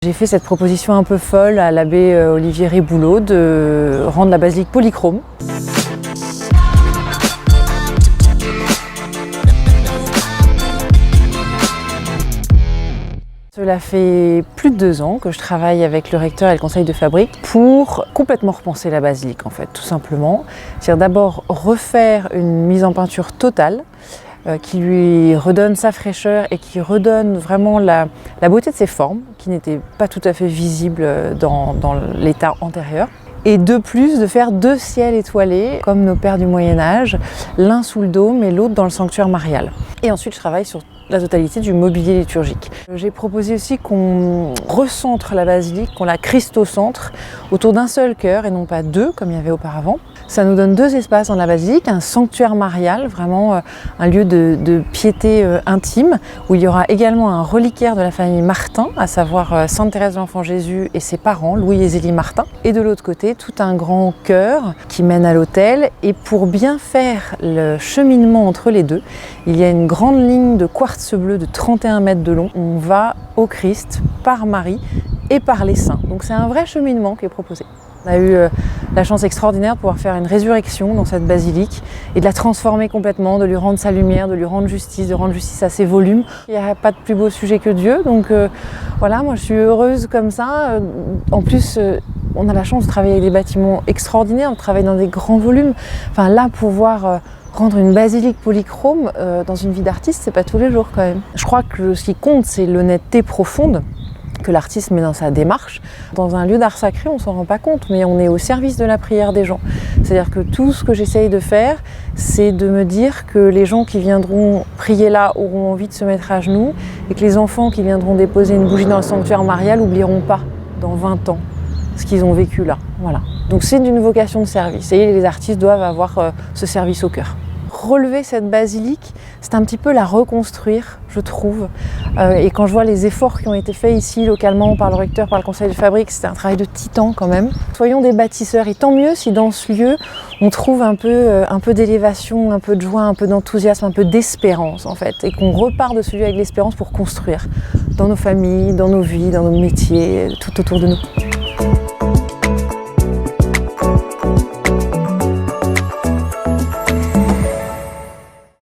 J'ai fait cette proposition un peu folle à l'abbé Olivier Réboulot de rendre la basilique polychrome. Cela fait plus de 2 ans que je travaille avec le recteur et le conseil de fabrique pour complètement repenser la basilique en fait, tout simplement. C'est-à-dire d'abord refaire une mise en peinture totale qui lui redonne sa fraîcheur et qui redonne vraiment la beauté de ses formes qui n'étaient pas tout à fait visibles dans l'état antérieur. Et de plus, de faire 2 ciels étoilés, comme nos pères du Moyen-Âge, l'un sous le dôme et l'autre dans le sanctuaire marial. Et ensuite, je travaille sur la totalité du mobilier liturgique. J'ai proposé aussi qu'on recentre la basilique, qu'on la christocentre autour d'un seul chœur et non pas 2 comme il y avait auparavant. Ça nous donne 2 espaces dans la basilique, un sanctuaire marial, vraiment un lieu de piété intime, où il y aura également un reliquaire de la famille Martin, à savoir Sainte Thérèse de l'Enfant Jésus et ses parents, Louis et Zélie Martin. Et de l'autre côté, tout un grand chœur qui mène à l'autel. Et pour bien faire le cheminement entre les deux, il y a une grande ligne de quartz bleu de 31 mètres de long. On va au Christ par Marie et par les saints. Donc c'est un vrai cheminement qui est proposé. On a eu la chance extraordinaire de pouvoir faire une résurrection dans cette basilique et de la transformer complètement, de lui rendre sa lumière, de lui rendre justice, de rendre justice à ses volumes. Il n'y a pas de plus beau sujet que Dieu, donc voilà, moi je suis heureuse comme ça. En plus, on a la chance de travailler avec des bâtiments extraordinaires, de travailler dans des grands volumes. Enfin là, pouvoir rendre une basilique polychrome dans une vie d'artiste, c'est pas tous les jours quand même. Je crois que ce qui compte, c'est l'honnêteté profonde que l'artiste met dans sa démarche. Dans un lieu d'art sacré, on ne s'en rend pas compte, mais on est au service de la prière des gens. C'est-à-dire que tout ce que j'essaye de faire, c'est de me dire que les gens qui viendront prier là auront envie de se mettre à genoux et que les enfants qui viendront déposer une bougie dans le sanctuaire marial n'oublieront pas dans 20 ans ce qu'ils ont vécu là. Voilà. Donc c'est d'une vocation de service et les artistes doivent avoir ce service au cœur. Relever cette basilique, c'est un petit peu la reconstruire, je trouve. Et quand je vois les efforts qui ont été faits ici, localement, par le recteur, par le conseil de fabrique, c'est un travail de titan quand même. Soyons des bâtisseurs, et tant mieux si dans ce lieu, on trouve un peu d'élévation, un peu de joie, un peu d'enthousiasme, un peu d'espérance en fait. Et qu'on repart de ce lieu avec l'espérance pour construire dans nos familles, dans nos vies, dans nos métiers, tout autour de nous.